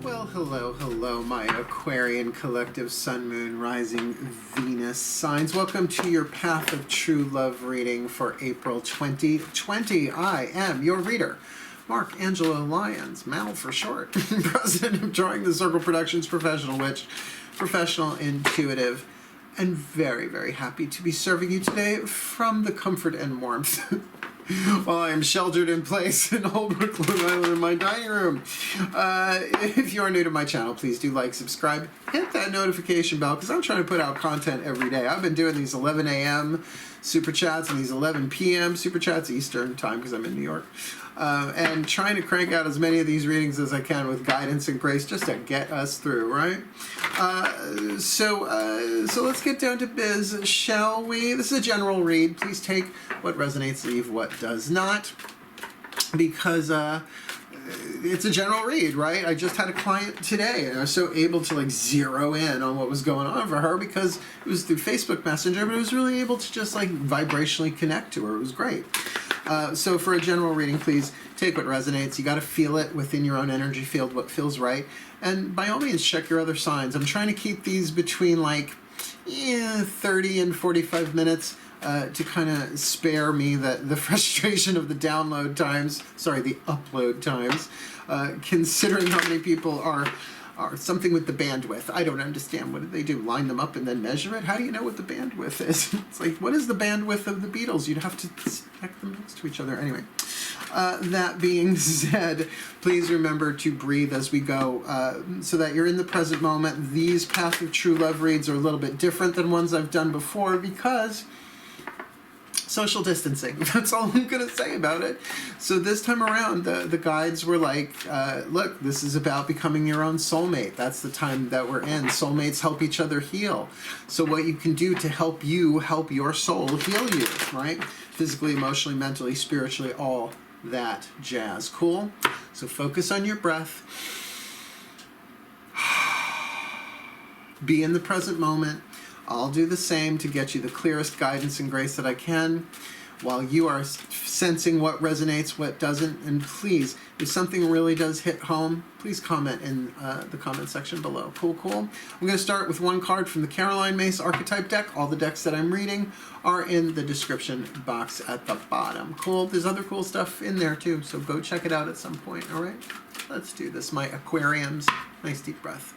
Well, hello, my Aquarian collective Sun, Moon, Rising, Venus signs. Welcome to your Path of True Love reading for April 2020. I am your reader, Mark Angelo Lyons, Mal for short, president of Drawing the Circle Productions, professional witch, professional intuitive, and very, very happy to be serving you today from the comfort and warmth while I am sheltered in place in Holbrook, Long Island in my dining room. If you are new to my channel, please do like, subscribe, hit that notification bell, because I'm trying to put out content every day. I've been doing these 11 a.m. super chats and these 11 p.m. super chats Eastern time because I'm in New York. And trying to crank out as many of these readings as I can with guidance and grace just to get us through, right? So let's get down to biz, shall we? This is a general read. Please take what resonates, leave what does not, because it's a general read, right? I just had a client today, and I was so able to like zero in on what was going on for her because it was through Facebook Messenger, but I was really able to just like vibrationally connect to her. It was great. So for a general reading, please take what resonates. You got to feel it within your own energy field, what feels right. And by all means, check your other signs. I'm trying to keep these between like 30 and 45 minutes to kind of spare me the frustration of the download times, sorry, the upload times, considering how many people are something with the bandwidth. I don't understand. What do they do? Line them up and then measure it? How do you know what the bandwidth is? It's like, what is the bandwidth of the Beatles? You'd have to stack them next to each other. Anyway, that being said, please remember to breathe as we go so that you're in the present moment. These Path of True Love reads are a little bit different than ones I've done before because social distancing. That's all I'm going to say about it. So this time around, the guides were like, look, this is about becoming your own soulmate. That's the time that we're in. Soulmates help each other heal. So what you can do to help you help your soul heal you, right? Physically, emotionally, mentally, spiritually, all that jazz. Cool? So focus on your breath. Be in the present moment. I'll do the same to get you the clearest guidance and grace that I can while you are sensing what resonates, what doesn't. And please, if something really does hit home, please comment in the comment section below. Cool, cool. I'm going to start with one card from the Caroline Myss archetype deck. All the decks that I'm reading are in the description box at the bottom. Cool. There's other cool stuff in there too, so go check it out at some point. All right, let's do this. My aquariums. Nice deep breath.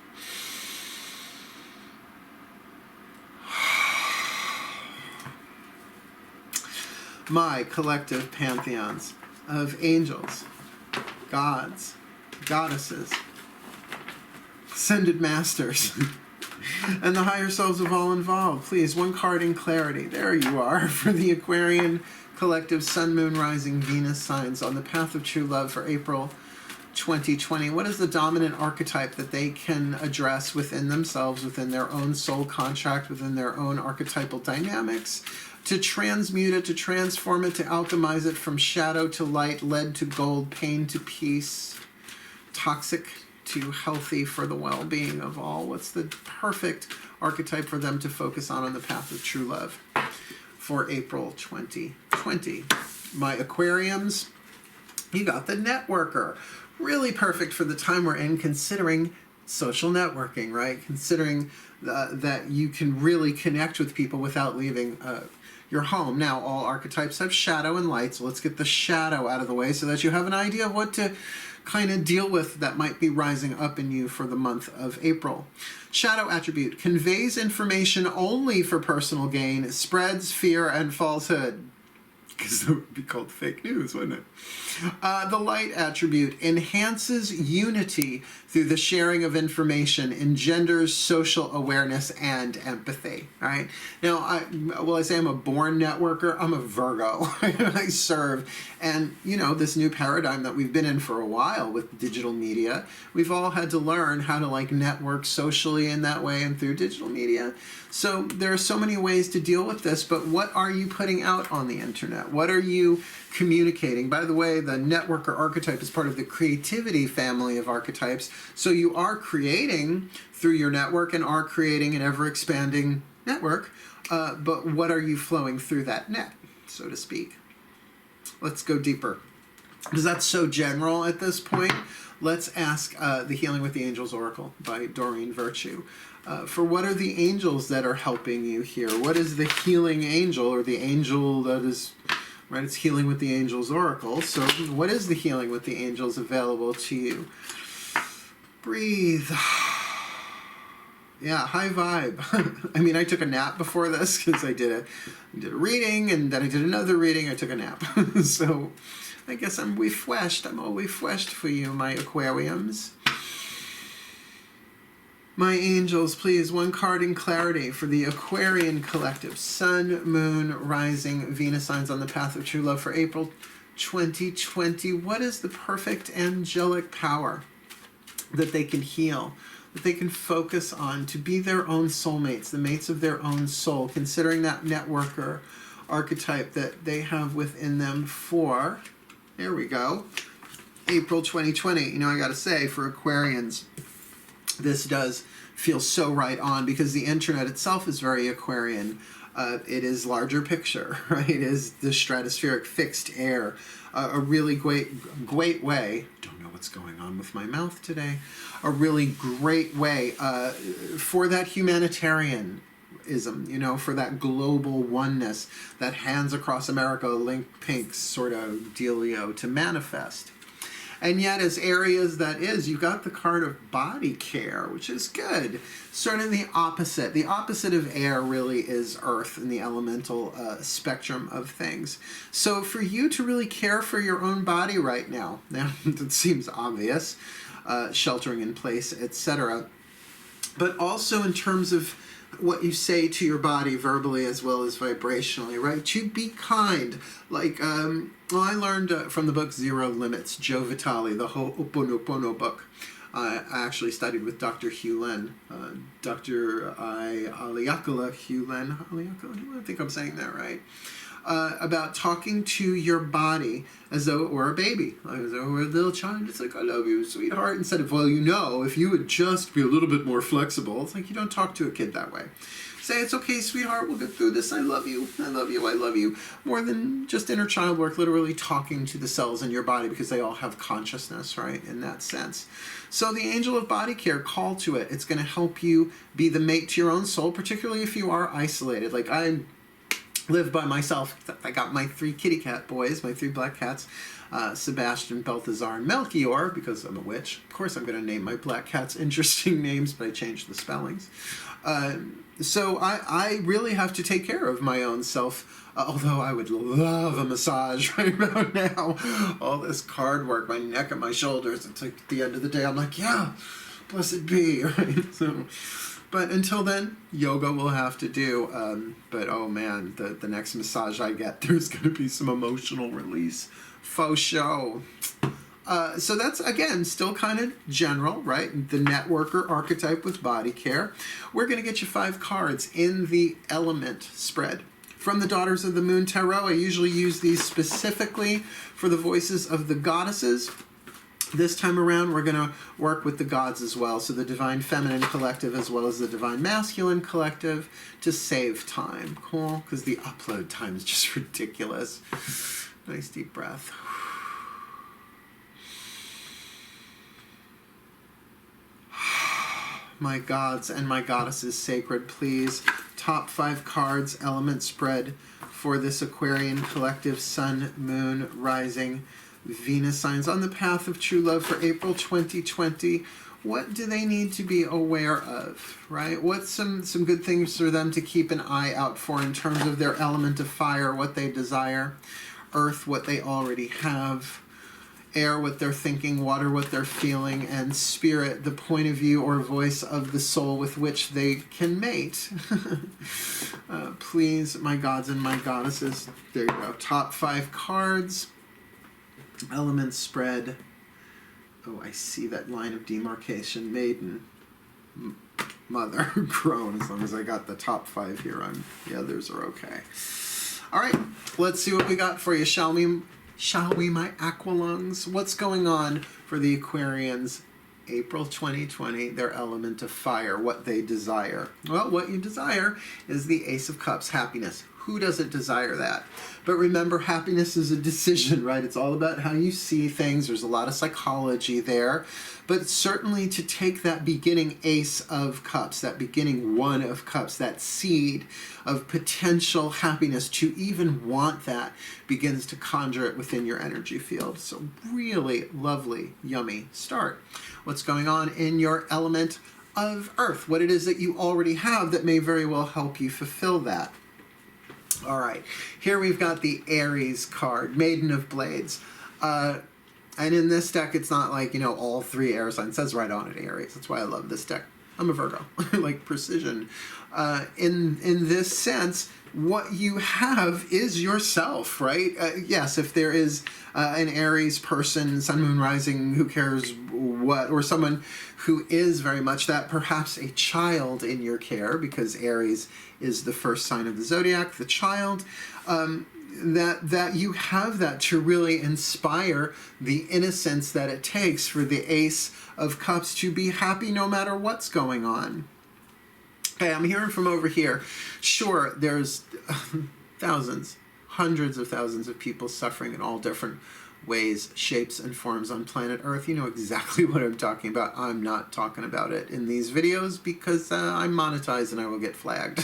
My collective pantheons of angels, gods, goddesses, ascended masters, and the higher selves of all involved. Please, one card in clarity. There you are for the Aquarian collective Sun, Moon, Rising, Venus signs on the Path of True Love for April 2020. What is the dominant archetype that they can address within themselves, within their own soul contract, within their own archetypal dynamics, to transmute it, to transform it, to alchemize it from shadow to light, lead to gold, pain to peace, toxic to healthy for the well-being of all? What's the perfect archetype for them to focus on the Path of True Love for April 2020? My aquariums, you got the networker. Really perfect for the time we're in, considering social networking, right? Considering that you can really connect with people without leaving your home. Now, all archetypes have shadow and light, so let's get the shadow out of the way so that you have an idea of what to kind of deal with that might be rising up in you for the month of April. Shadow attribute: conveys information only for personal gain, spreads fear and falsehood. Because that would be called fake news, wouldn't it? The light attribute: enhances unity through the sharing of information, engenders social awareness and empathy. All right. Now, I say I'm a born networker. I'm a Virgo. I serve, and you know, this new paradigm that we've been in for a while with digital media, we've all had to learn how to like network socially in that way and through digital media. So there are so many ways to deal with this, but what are you putting out on the internet? What are you communicating? By the way, the networker archetype is part of the creativity family of archetypes. So you are creating through your network and are creating an ever-expanding network, but what are you flowing through that net, so to speak? Let's go deeper. because that's so general at this point, let's ask the Healing with the Angels Oracle by Doreen Virtue. For what are the angels that are helping you here? What is the healing angel, or the angel that is, right, it's Healing with the Angels Oracle. So what is the Healing with the Angels available to you? Breathe. Yeah, high vibe. I mean, I took a nap before this because I did a reading, and then I did another reading. I took a nap. So I guess I'm refreshed. I'm all refreshed for you, my Aquariums. My angels, please, one card in clarity for the Aquarian collective. Sun, Moon, Rising, Venus signs on the path of true love for April 2020. What is the perfect angelic power that they can heal, that they can focus on to be their own soulmates, the mates of their own soul, considering that networker archetype that they have within them for, there we go, April 2020. You know, I gotta say, for Aquarians, this does feel so right on, because the internet itself is very Aquarian. It is larger picture, right? It is the stratospheric fixed air, a really great way. Don't know what's going on with my mouth today. A really great way for that humanitarianism, you know, for that global oneness, that hands across America, link pink sort of dealio to manifest. And yet, as areas that is, you got the card of body care, which is good. Sort of the opposite. The opposite of air really is earth in the elemental spectrum of things. So for you to really care for your own body right now it seems obvious, sheltering in place, etc. But also in terms of what you say to your body verbally as well as vibrationally, right? To be kind. Like, well, I learned from the book Zero Limits, Joe Vitale, the Ho'oponopono book. I actually studied with Dr. Hugh Len, Dr. Aliakala Hugh Len, I think I'm saying that right, about talking to your body as though it were a baby, as though it were a little child. It's like, I love you, sweetheart, instead of, well, you know, if you would just be a little bit more flexible. It's like, you don't talk to a kid that way. Say, it's okay, sweetheart, we'll get through this. I love you, I love you, I love you. More than just inner child work, literally talking to the cells in your body, because they all have consciousness, right, in that sense. So the angel of body care, call to it. It's going to help you be the mate to your own soul, particularly if you are isolated. Like, I live by myself. I got my 3 kitty cat boys, my 3 black cats, Sebastian, Balthazar, and Melchior, because I'm a witch. Of course I'm going to name my black cats interesting names, but I changed the spellings. So I really have to take care of my own self, although I would love a massage right about now. All this card work, my neck and my shoulders, it's like at the end of the day, I'm like, yeah, blessed be, right? So, but until then, yoga will have to do. But oh man, the next massage I get, there's going to be some emotional release. Faux show. So that's, again, still kind of general, right? The networker archetype with body care. We're going to get you 5 cards in the element spread. From the Daughters of the Moon Tarot, I usually use these specifically for the voices of the goddesses. This time around, we're going to work with the gods as well. So the Divine Feminine Collective as well as the Divine Masculine Collective to save time. Cool? Because the upload time is just ridiculous. Nice deep breath. My gods and my goddesses sacred, please. Top 5 cards, element spread for this Aquarian collective, Sun, Moon, Rising, Venus signs on the path of true love for April 2020. What do they need to be aware of, right? What's some good things for them to keep an eye out for in terms of their element of fire, what they desire, earth, what they already have, air, what they're thinking, water, what they're feeling, and spirit, the point of view or voice of the soul with which they can mate. Please, my gods and my goddesses. There you go. Top 5 cards. Element spread. Oh, I see that line of demarcation. Maiden. Mother. Crone. As long as I got the top 5 here, the others are okay. All right. Let's see what we got for you, shall we? Shall we, my aqualungs? What's going on for the Aquarians, April 2020, their element of fire, what they desire? Well, what you desire is the Ace of Cups, happiness. Who doesn't desire that? But remember, happiness is a decision, right? It's all about how you see things. There's a lot of psychology there. But certainly to take that beginning Ace of Cups, that beginning One of Cups, that seed of potential happiness, to even want that begins to conjure it within your energy field. So really lovely, yummy start. What's going on in your element of Earth? What it is that you already have that may very well help you fulfill that. All right, here we've got the Aries card, Maiden of Blades. And in this deck, it's not like, you know, all three air signs. It says right on it, Aries. That's why I love this deck. I'm a Virgo. I like precision. In this sense, what you have is yourself, right? Yes, if there is an Aries person, Sun, Moon, Rising, who cares what, or someone who is very much that, perhaps a child in your care, because Aries is the first sign of the zodiac, the child, that you have that to really inspire the innocence that it takes for the Ace of Cups to be happy no matter what's going on. Okay, I'm hearing from over here. Sure, there's thousands, hundreds of thousands of people suffering in all different ways, shapes, and forms on planet Earth. You know exactly what I'm talking about. I'm not talking about it in these videos because I'm monetized and I will get flagged.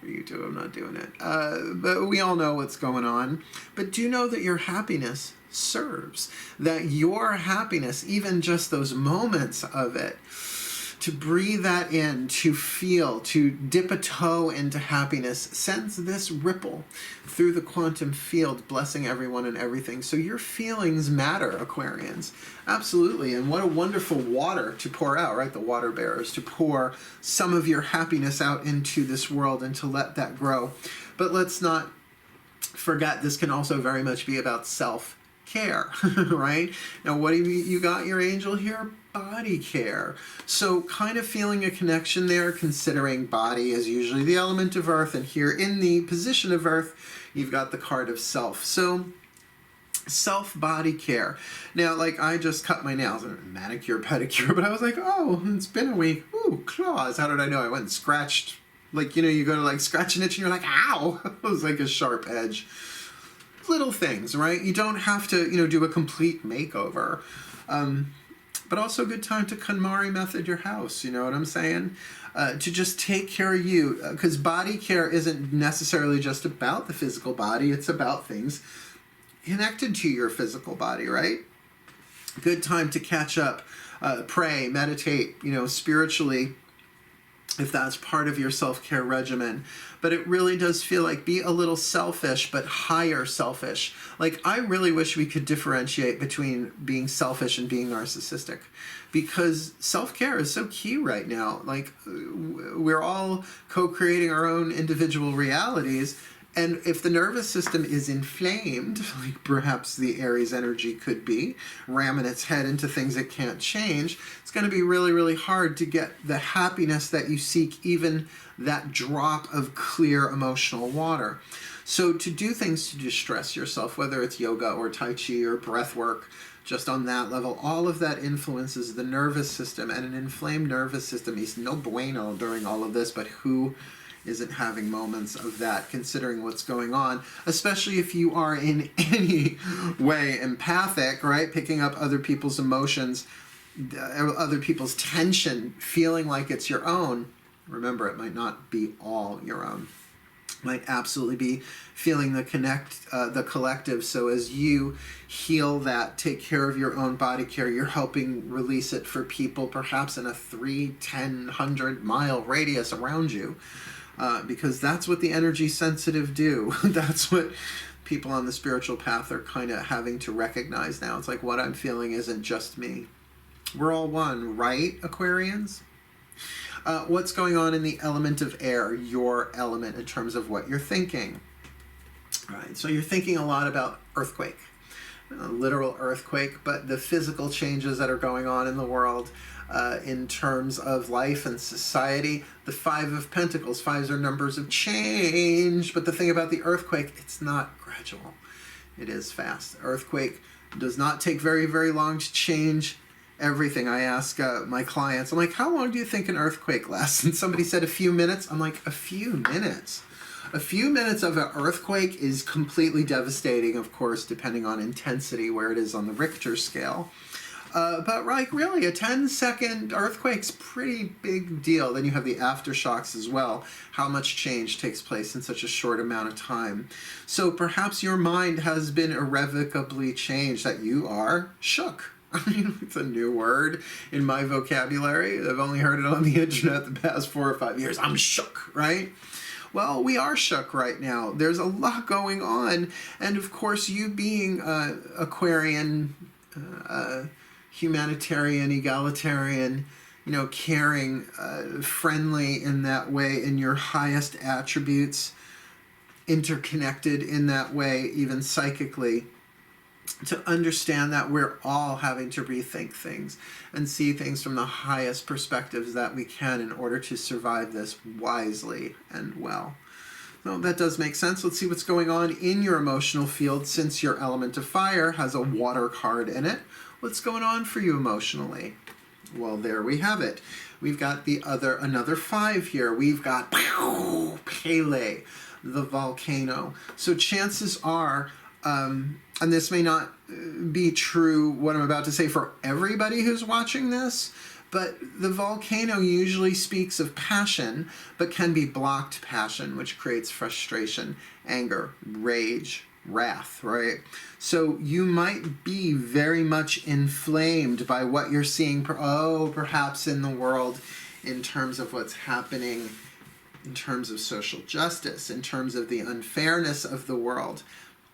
YouTube, I'm not doing it. But we all know what's going on. But do know that your happiness serves, that your happiness, even just those moments of it, to breathe that in, to feel, to dip a toe into happiness, sends this ripple through the quantum field, blessing everyone and everything. So your feelings matter, Aquarians. Absolutely. And what a wonderful water to pour out, right? The water bearers, to pour some of your happiness out into this world and to let that grow. But let's not forget, this can also very much be about self-care, right? Now, what do you got your angel here? Body care. So kind of feeling a connection there, considering body is usually the element of Earth, and here in the position of Earth, you've got the card of self. So self-body care. Now, like, I just cut my nails, manicure, pedicure, but I was like, oh, it's been a week. Ooh, claws. How did I know? I went and scratched, like, you know, you go to like scratch an itch and you're like, ow. It was like a sharp edge. Little things, right? You don't have to, you know, do a complete makeover. But also a good time to KonMari method your house, you know what I'm saying? To just take care of you, because body care isn't necessarily just about the physical body, it's about things connected to your physical body, right? Good time to catch up, pray, meditate, you know, spiritually, if that's part of your self-care regimen. But it really does feel like be a little selfish, but higher selfish. Like, I really wish we could differentiate between being selfish and being narcissistic, because self-care is so key right now. Like, we're all co-creating our own individual realities. And if the nervous system is inflamed, like perhaps the Aries energy could be, ramming its head into things it can't change, it's going to be really, really hard to get the happiness that you seek, even that drop of clear emotional water. So to do things to distress yourself, whether it's yoga or Tai Chi or breath work, just on that level, all of that influences the nervous system, and an inflamed nervous system is no bueno during all of this, but who isn't having moments of that, considering what's going on, especially if you are in any way empathic, right? Picking up other people's emotions, other people's tension, feeling like it's your own. Remember, it might not be all your own. Might absolutely be feeling the collective. So as you heal that, take care of your own body care, you're helping release it for people perhaps in a 3, 10, 100-mile radius around you. Because that's what the energy sensitive do. That's what people on the spiritual path are kind of having to recognize now. It's like, what I'm feeling isn't just me. We're all one, right, Aquarians? What's going on in the element of air, your element, in terms of what you're thinking? All right, so you're thinking a lot about earthquake, a literal earthquake, but the physical changes that are going on in the world, in terms of life and society. The 5 of Pentacles. 5s are numbers of change, but the thing about the earthquake, it's not gradual. It is fast. Earthquake does not take very, very long to change everything. I ask my clients, I'm like, how long do you think an earthquake lasts? And somebody said a few minutes. I'm like, a few minutes? A few minutes of an earthquake is completely devastating, of course, depending on intensity, where it is on the Richter scale. But like really, a 10-second earthquake's pretty big deal. Then you have the aftershocks as well. How much change takes place in such a short amount of time. So perhaps your mind has been irrevocably changed, that you are shook. I mean, it's a new word in my vocabulary. I've only heard it on the internet the past 4 or 5 years. I'm shook, right? Well, we are shook right now. There's a lot going on. And of course, you being Aquarian, humanitarian, egalitarian, caring, friendly in that way, in your highest attributes, interconnected in that way, even psychically, to understand that we're all having to rethink things and see things from the highest perspectives that we can in order to survive this wisely and well. So that does make sense. Let's see what's going on in your emotional field, since your element of fire has a water card in it. What's going on for you emotionally? Well, there we have it. We've got another 5 here. We've got Pele, the volcano. So chances are, and this may not be true, what I'm about to say, for everybody who's watching this, but the volcano usually speaks of passion, but can be blocked passion, which creates frustration, anger, rage, wrath, right? So you might be very much inflamed by what you're seeing, perhaps in the world, in terms of what's happening, in terms of social justice, in terms of the unfairness of the world,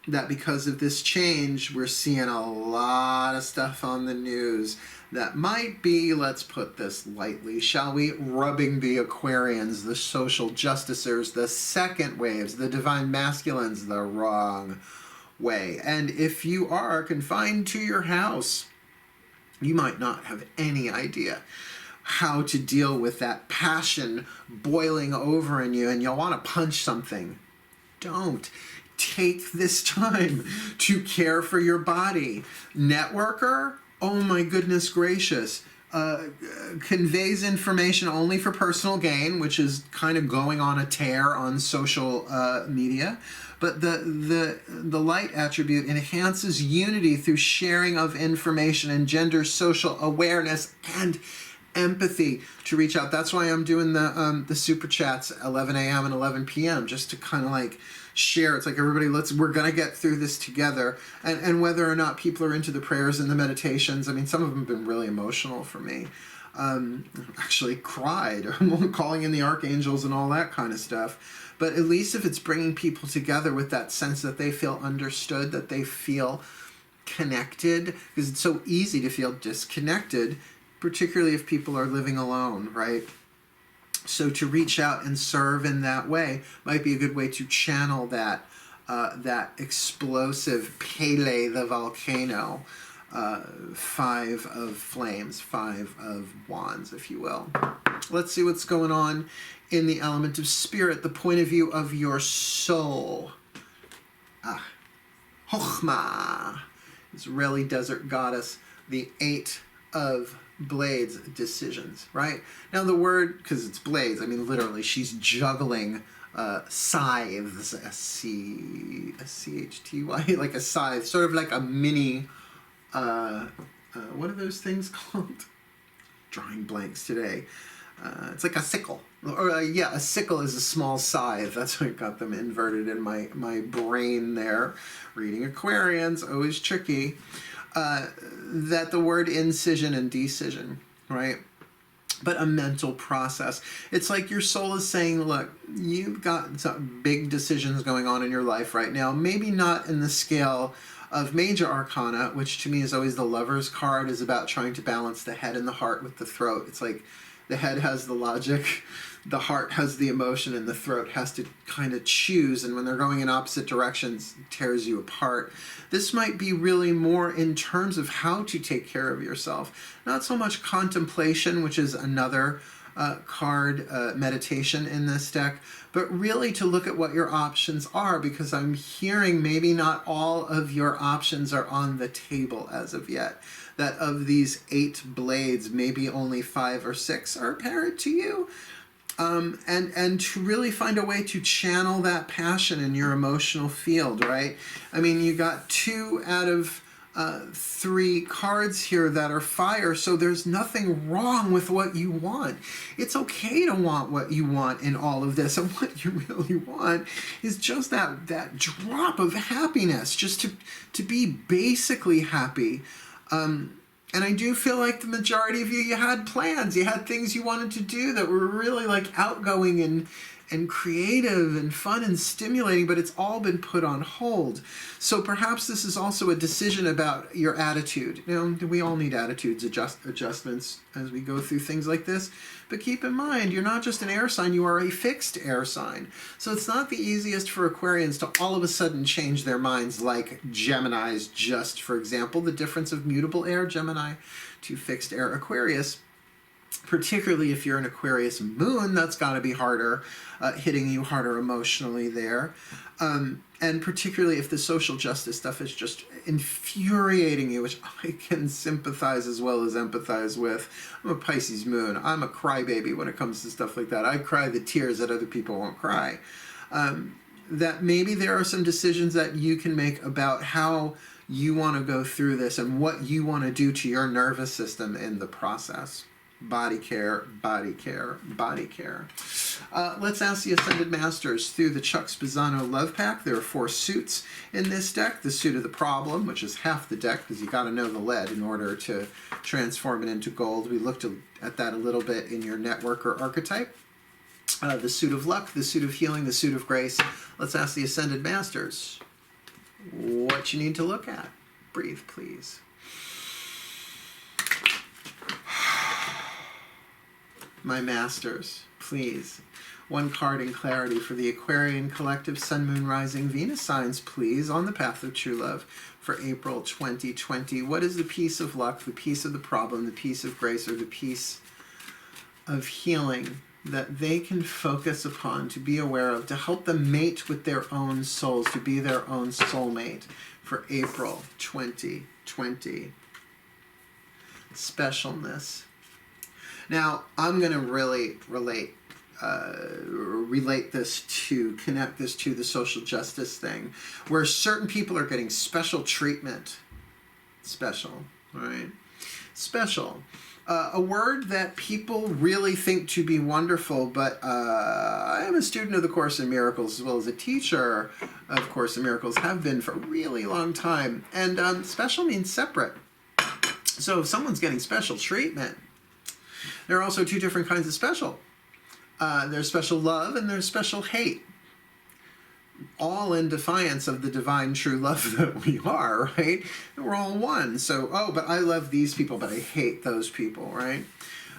that because of this change, we're seeing a lot of stuff on the news that might be, let's put this lightly, shall we, rubbing the Aquarians, the social justicers, the second waves, the divine masculines, the wrong way. And if you are confined to your house, you might not have any idea how to deal with that passion boiling over in you, and you'll want to punch something. Don't. Take this time to care for your body. Networker, oh my goodness gracious, conveys information only for personal gain, which is kind of going on a tear on social media. But the light attribute enhances unity through sharing of information, and engenders social awareness and empathy to reach out. That's why I'm doing the super chats 11 a.m. and 11 p.m. just to kind of like share. It's like, everybody, we're gonna get through this together. And whether or not people are into the prayers and the meditations, I mean, some of them have been really emotional for me. Actually cried, calling in the archangels and all that kind of stuff. But at least if it's bringing people together with that sense that they feel understood, that they feel connected, because it's so easy to feel disconnected, particularly if people are living alone, right? So to reach out and serve in that way might be a good way to channel that explosive Pele, the volcano, 5 of flames, 5 of wands, if you will. Let's see what's going on in the element of spirit, the point of view of your soul. Chokhmah, Israeli desert goddess, the 8 of blades, decisions, right? Now the word, because it's blades, I mean literally she's juggling scythes, S-C-H-T-Y, like a scythe, sort of like a mini, what are those things called? Drawing blanks today. It's like a sickle. Or yeah, a sickle is a small scythe. That's why I got them inverted in my brain there. Reading Aquarians, always tricky. That the word incision and decision, right? But a mental process. It's like your soul is saying, look, you've got some big decisions going on in your life right now. Maybe not in the scale of major arcana, which to me is always the Lover's card, is about trying to balance the head and the heart with the throat. It's like the head has the logic, the heart has the emotion, and the throat has to kind of choose. And when they're going in opposite directions, it tears you apart. This might be really more in terms of how to take care of yourself. Not so much contemplation, which is another card, meditation in this deck, but really to look at what your options are, because I'm hearing maybe not all of your options are on the table as of yet. That of these 8 blades, maybe only 5 or 6 are apparent to you. and to really find a way to channel that passion in your emotional field, right? I mean, you got 2 out of 3 cards here that are fire, so there's nothing wrong with what you want. It's okay to want what you want in all of this, and what you really want is just that drop of happiness, just to be basically happy. And I do feel like the majority of you had plans. You had things you wanted to do that were really like outgoing and creative and fun and stimulating, but it's all been put on hold. So perhaps this is also a decision about your attitude. You know, we all need attitudes adjustments as we go through things like this. But keep in mind, you're not just an air sign, you are a fixed air sign. So it's not the easiest for Aquarians to all of a sudden change their minds like Gemini's, just for example, the difference of mutable air Gemini to fixed air Aquarius. Particularly if you're an Aquarius moon, that's got to be harder, hitting you harder emotionally there. And particularly if the social justice stuff is just infuriating you, which I can sympathize as well as empathize with. I'm a Pisces moon. I'm a crybaby when it comes to stuff like that. I cry the tears that other people won't cry. That maybe there are some decisions that you can make about how you want to go through this and what you want to do to your nervous system in the process. Body care, body care, body care. Let's ask the Ascended Masters through the Chuck Spezzano Love Pack. There are 4 suits in this deck. The suit of the problem, which is half the deck, because you got to know the lead in order to transform it into gold. We looked at that a little bit in your networker archetype. The suit of luck, the suit of healing, the suit of grace. Let's ask the Ascended Masters what you need to look at. Breathe, please. My masters, please. 1 card in clarity for the Aquarian collective Sun, Moon, Rising, Venus signs, please, on the path of true love for April 2020. What is the piece of luck, the piece of the problem, the piece of grace, or the piece of healing that they can focus upon, to be aware of, to help them mate with their own souls, to be their own soulmate for April 2020? Specialness. Now, I'm going to really relate this to, connect this to the social justice thing, where certain people are getting special treatment. Special, right? Special. A word that people really think to be wonderful, but I am a student of the Course in Miracles as well as a teacher of Course in Miracles, have been for a really long time. And special means separate. So if someone's getting special treatment, there are also 2 different kinds of special. There's special love and there's special hate. All in defiance of the divine true love that we are, right? And we're all one. So, oh, but I love these people, but I hate those people, right?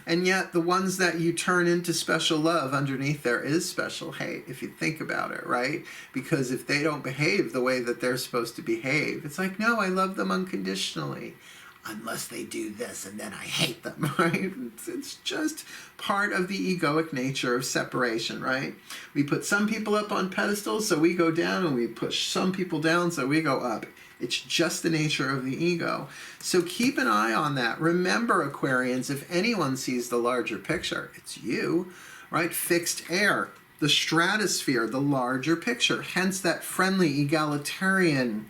And yet the ones that you turn into special love, underneath there is special hate, if you think about it, right? Because if they don't behave the way that they're supposed to behave, it's like, no, I love them unconditionally. Unless they do this, and then I hate them, right? It's just part of the egoic nature of separation, right? We put some people up on pedestals, so we go down, and we push some people down, so we go up. It's just the nature of the ego. So keep an eye on that. Remember, Aquarians, if anyone sees the larger picture, it's you, right? Fixed air, the stratosphere, the larger picture. Hence that friendly, egalitarian,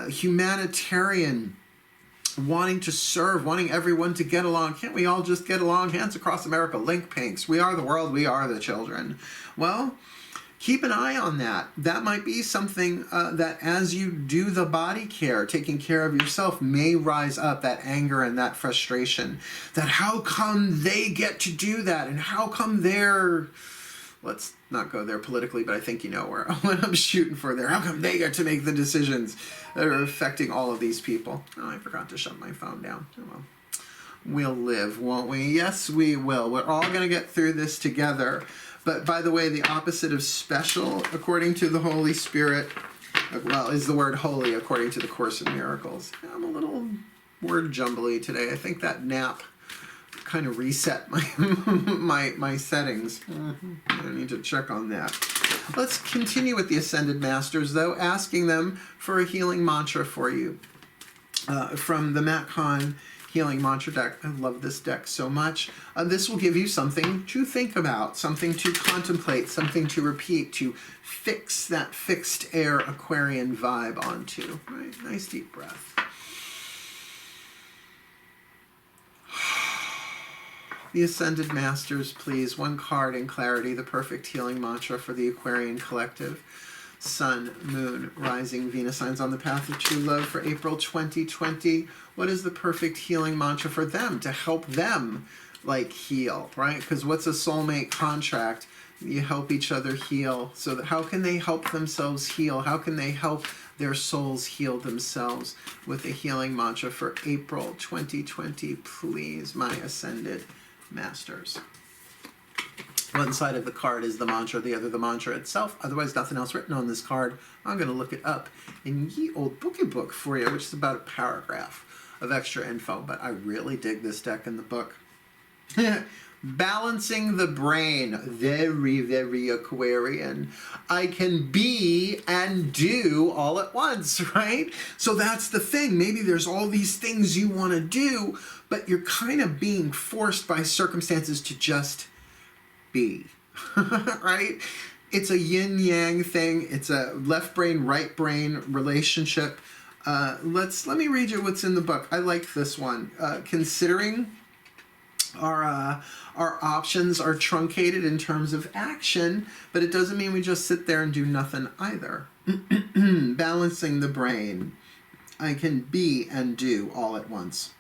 humanitarian, wanting to serve, wanting everyone to get along. Can't we all just get along? Hands across America, link pinks. We are the world, we are the children. Well, keep an eye on that. That might be something that as you do the body care, taking care of yourself, may rise up, that anger and that frustration. That how come they get to do that? And how come they're... Let's not go there politically, but I think you know what I'm shooting for there. How come they get to make the decisions that are affecting all of these people? Oh, I forgot to shut my phone down. Oh, well. We'll live, won't we? Yes, we will. We're all going to get through this together. But by the way, the opposite of special, according to the Holy Spirit, well, is the word holy, according to the Course in Miracles. I'm a little word jumbly today. I think that nap kind of reset my settings. I need to check on that. Let's continue with the Ascended Masters, though, asking them for a healing mantra for you. From the Matt Kahn Healing Mantra deck. I love this deck so much. This will give you something to think about, something to contemplate, something to repeat, to fix that fixed air Aquarian vibe onto. Right? Nice deep breath. The Ascended Masters, please. One card in clarity, the perfect healing mantra for the Aquarian collective. Sun, Moon, Rising, Venus signs on the path of true love for April 2020. What is the perfect healing mantra for them to help them, like, heal, right? Because what's a soulmate contract? You help each other heal. So that how can they help themselves heal? How can they help their souls heal themselves with a healing mantra for April 2020? Please, my Ascended Masters. One side of the card is the mantra, the other the mantra itself. Otherwise, nothing else written on this card. I'm going to look it up in ye old bookie book for you, which is about a paragraph of extra info. But I really dig this deck in the book. Balancing the brain. Very, very Aquarian. I can be and do all at once, right? So that's the thing. Maybe there's all these things you want to do, but you're kind of being forced by circumstances to just be, right? It's a yin-yang thing. It's a left brain, right brain relationship. Let me read you what's in the book. I like this one. Considering our options are truncated in terms of action, but it doesn't mean we just sit there and do nothing either. Balancing the brain. I can be and do all at once.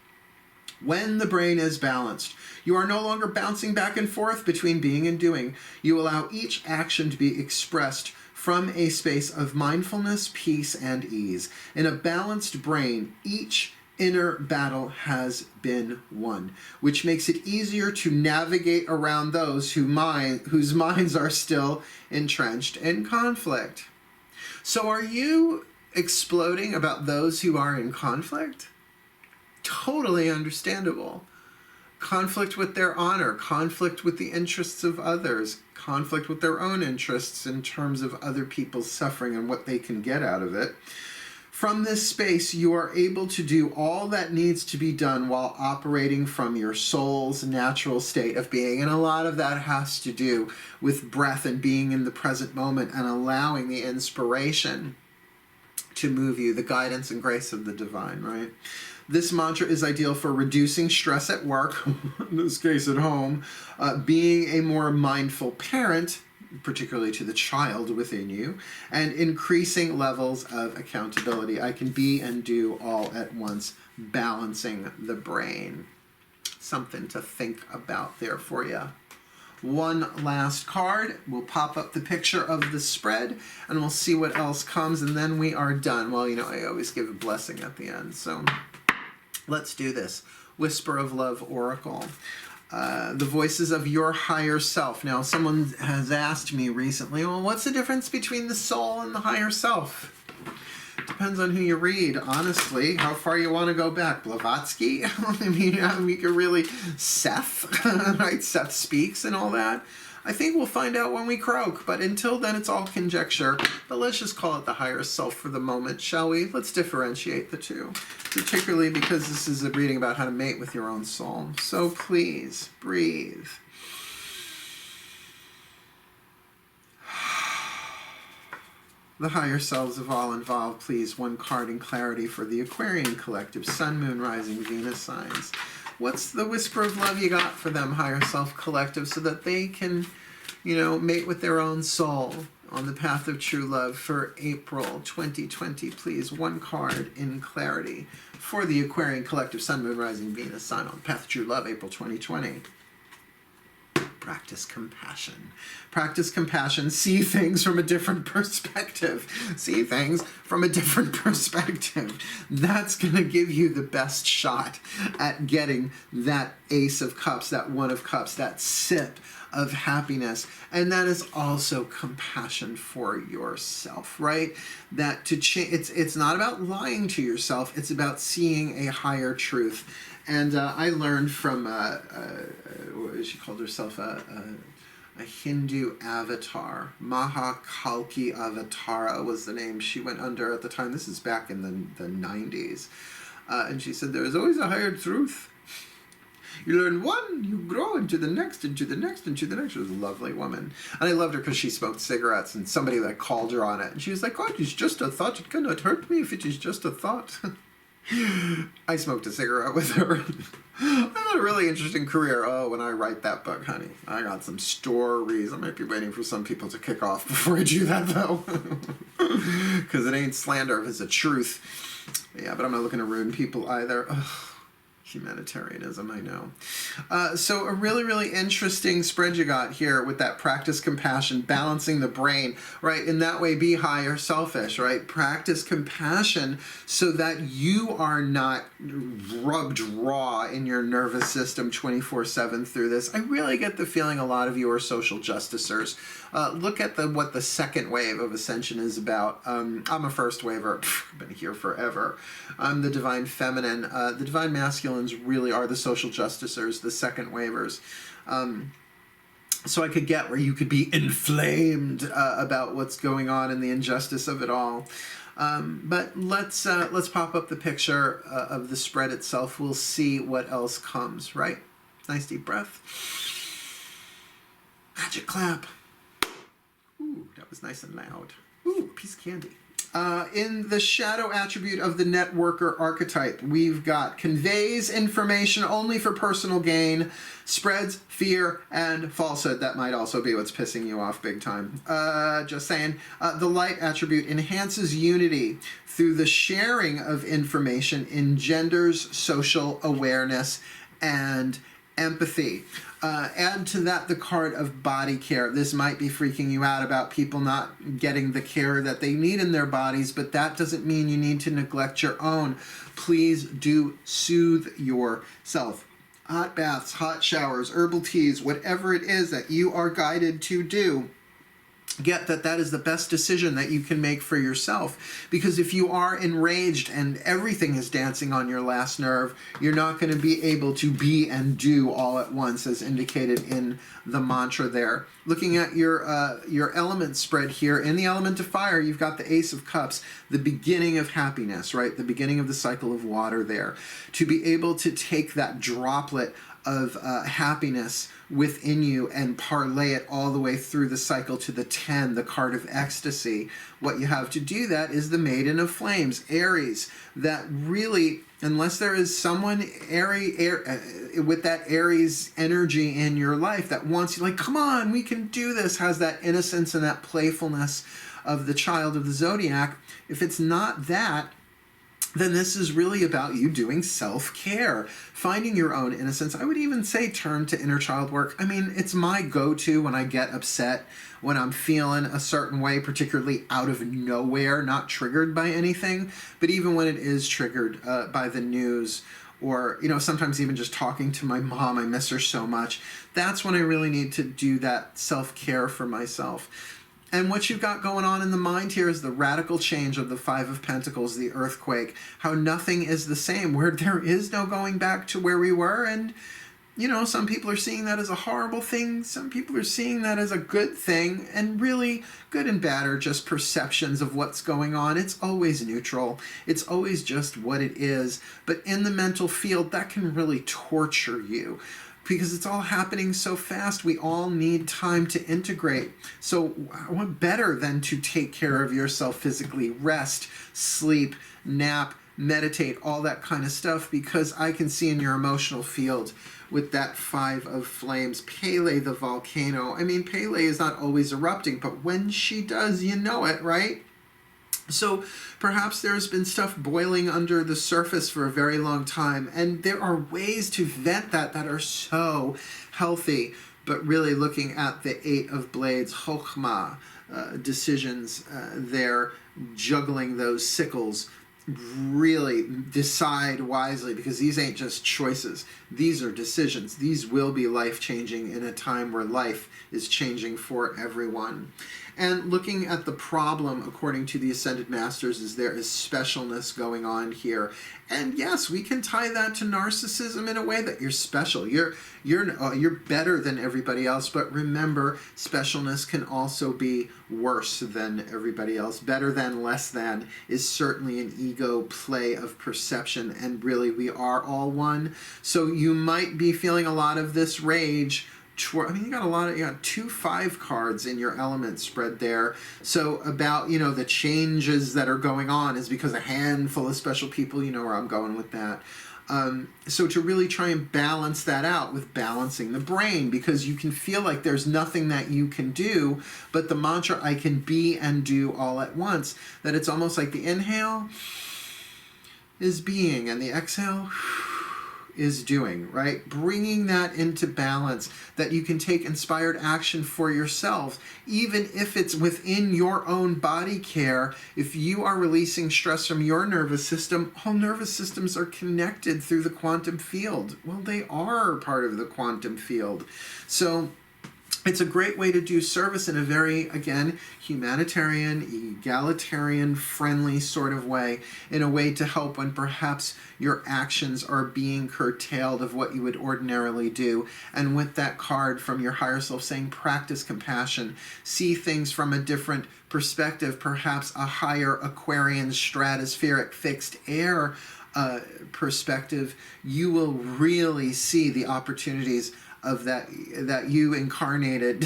When the brain is balanced, you are no longer bouncing back and forth between being and doing. You allow each action to be expressed from a space of mindfulness, peace, and ease. In a balanced brain, each inner battle has been won, which makes it easier to navigate around those whose minds are still entrenched in conflict. So are you exploding about those who are in conflict? Totally understandable. Conflict with their honor, conflict with the interests of others, conflict with their own interests in terms of other people's suffering and what they can get out of it. From this space, you are able to do all that needs to be done while operating from your soul's natural state of being. And a lot of that has to do with breath and being in the present moment and allowing the inspiration to move you, the guidance and grace of the divine, right? This mantra is ideal for reducing stress at work, in this case at home, being a more mindful parent, particularly to the child within you, and increasing levels of accountability. I can be and do all at once, balancing the brain. Something to think about there for you. One last card. We'll pop up the picture of the spread, and we'll see what else comes, and then we are done. Well, you know, I always give a blessing at the end, so let's do this. Whisper of Love Oracle. The voices of your higher self. Now, someone has asked me recently, well, what's the difference between the soul and the higher self? Depends on who you read, honestly. How far you want to go back? Blavatsky? I mean, we could really... Seth, right? Seth Speaks and all that. I think we'll find out when we croak, but until then, it's all conjecture. But let's just call it the higher self for the moment, shall we? Let's differentiate the two, particularly because this is a reading about how to mate with your own soul. So please, breathe. The higher selves of all involved, please. One card in clarity for the Aquarian collective, Sun, Moon, Rising, Venus signs. What's the whisper of love you got for them, higher self collective, so that they can, you know, mate with their own soul on the path of true love for April 2020, please? One card in clarity for the Aquarian collective, Sun, Moon, Rising, Venus sign on the path of true love, April 2020. Practice compassion. Practice compassion. See things from a different perspective. See things from a different perspective. That's going to give you the best shot at getting that Ace of Cups, that One of Cups, that sip of happiness. And that is also compassion for yourself, right? That to change, it's not about lying to yourself. It's about seeing a higher truth. And I learned from, she called herself a Hindu avatar. Mahakalki Avatara was the name she went under at the time. This is back in the 90s. And she said, there is always a higher truth. You learn one, you grow into the next, into the next, into the next. She was a lovely woman. And I loved her because she smoked cigarettes, and somebody like called her on it. And she was like, oh, it is just a thought. It cannot hurt me if it is just a thought. I smoked a cigarette with her. I've had a really interesting career. Oh, when I write that book, honey, I got some stories. I might be waiting for some people to kick off before I do that, though. Because it ain't slander if it's the truth. Yeah, but I'm not looking to ruin people either. Ugh. Humanitarianism, I know. So a really, really interesting spread you got here with that practice compassion, balancing the brain, right? In that way, be higher selfish, right? Practice compassion so that you are not rubbed raw in your nervous system 24/7 through this. I really get the feeling a lot of you are social justicers. Look at what the second wave of ascension is about. I'm a first waver. I've been here forever. I'm the divine feminine. The divine masculine really are the social justicers, the second wavers. So I could get where you could be inflamed about what's going on and the injustice of it all. But let's pop up the picture of the spread itself. We'll see what else comes, right? Nice deep breath. Magic clap. Ooh, that was nice and loud. Ooh, piece of candy. In the shadow attribute of the networker archetype, we've got conveys information only for personal gain, spreads fear and falsehood. That might also be what's pissing you off big time. Just saying. The light attribute enhances unity through the sharing of information, engenders social awareness and empathy. Add to that the card of body care. This might be freaking you out about people not getting the care that they need in their bodies, but that doesn't mean you need to neglect your own. Please do soothe yourself. Hot baths, hot showers, herbal teas, whatever it is that you are guided to do. Get that is the best decision that you can make for yourself. Because if you are enraged and everything is dancing on your last nerve, you're not going to be able to be and do all at once, as indicated in the mantra there. Looking at your element spread here, in the element of fire, you've got the Ace of Cups, the beginning of happiness, right? The beginning of the cycle of water there. To be able to take that droplet of happiness within you and parlay it all the way through the cycle to the 10, the card of ecstasy. What you have to do that is the Maiden of Flames, Aries, that really, unless there is someone with that Aries energy in your life that wants you, like, come on, we can do this, has that innocence and that playfulness of the child of the zodiac. If it's not that, then this is really about you doing self-care, finding your own innocence. I would even say turn to inner child work. I mean, it's my go-to when I get upset, when I'm feeling a certain way, particularly out of nowhere, not triggered by anything, but even when it is triggered by the news, or, you know, sometimes even just talking to my mom, I miss her so much. That's when I really need to do that self-care for myself. And what you've got going on in the mind here is the radical change of the Five of Pentacles, the earthquake, how nothing is the same, where there is no going back to where we were. And, you know, some people are seeing that as a horrible thing. Some people are seeing that as a good thing. And really, good and bad are just perceptions of what's going on. It's always neutral. It's always just what it is. But in the mental field, that can really torture you, because it's all happening so fast. We all need time to integrate. So what better than to take care of yourself physically, rest, sleep, nap, meditate, all that kind of stuff, because I can see in your emotional field with that Five of Flames, Pele the volcano. I mean, Pele is not always erupting, but when she does, you know it, right? So perhaps there's been stuff boiling under the surface for a very long time, and there are ways to vent that are so healthy. But really looking at the Eight of Blades, Chokhmah, decisions there, juggling those sickles, really decide wisely, because these ain't just choices. These are decisions. These will be life-changing in a time where life is changing for everyone. And looking at the problem, according to the Ascended Masters, is there is specialness going on here. And yes, we can tie that to narcissism in a way that you're special. You're better than everybody else. But remember, specialness can also be worse than everybody else. Better than, less than is certainly an ego ego play of perception, and really we are all one. So you might be feeling a lot of this rage. I mean, you got 2 5 cards in your element spread there. So about, you know, the changes that are going on is because a handful of special people, you know where I'm going with that. So to really try and balance that out with balancing the brain, because you can feel like there's nothing that you can do, but the mantra, I can be and do all at once, that it's almost like the inhale is being and the exhale is doing, right? Bringing that into balance, that you can take inspired action for yourself, even if it's within your own body care. If you are releasing stress from your nervous system, all nervous systems are connected through the quantum field. Well, they are part of the quantum field. So it's a great way to do service in a very, again, humanitarian, egalitarian, friendly sort of way, in a way to help when perhaps your actions are being curtailed of what you would ordinarily do. And with that card from your higher self saying, practice compassion, see things from a different perspective, perhaps a higher Aquarian stratospheric fixed air perspective, you will really see the opportunities of that you incarnated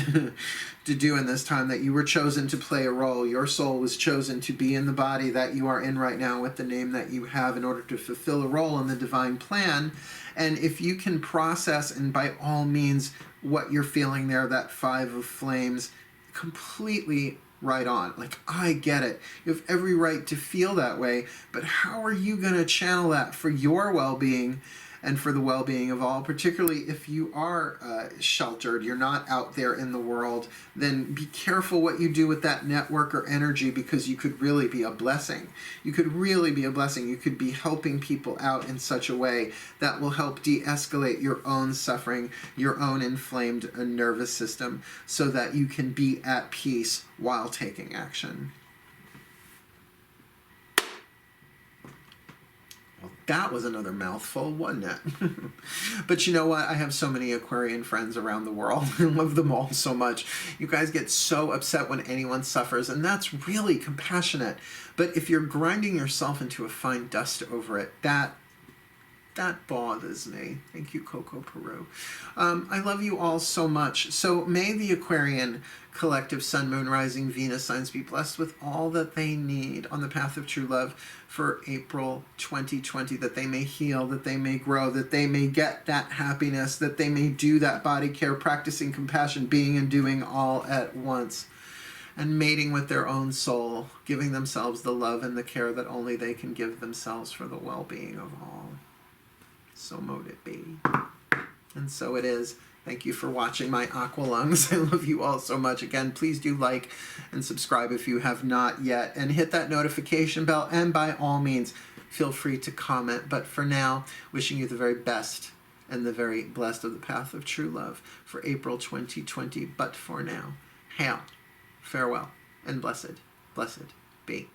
to do in this time, that you were chosen to play a role. Your soul was chosen to be in the body that you are in right now with the name that you have in order to fulfill a role in the divine plan. And if you can process, and by all means, what you're feeling there, that 5 of flames, completely right on. Like, I get it. You have every right to feel that way, but how are you going to channel that for your well-being and for the well-being of all? Particularly if you are sheltered, you're not out there in the world, then be careful what you do with that network or energy, because you could really be a blessing. You could really be a blessing. You could be helping people out in such a way that will help de-escalate your own suffering, your own inflamed nervous system, so that you can be at peace while taking action. That was another mouthful, wasn't it? But you know what? I have so many Aquarian friends around the world. I love them all so much. You guys get so upset when anyone suffers, and that's really compassionate. But if you're grinding yourself into a fine dust over it, that bothers me. Thank you, Coco Peru. I love you all so much. So may the Aquarian collective Sun, Moon, Rising, Venus signs be blessed with all that they need on the path of true love for April 2020, that they may heal, that they may grow, that they may get that happiness, that they may do that body care, practicing compassion, being and doing all at once, and mating with their own soul, giving themselves the love and the care that only they can give themselves for the well-being of all. So mote it be. And so it is. Thank you for watching my aqua lungs. I love you all so much. Again, please do like and subscribe if you have not yet, and hit that notification bell, and by all means, feel free to comment. But for now, wishing you the very best and the very blessed of the path of true love for April 2020. But for now, hail, farewell, and blessed be.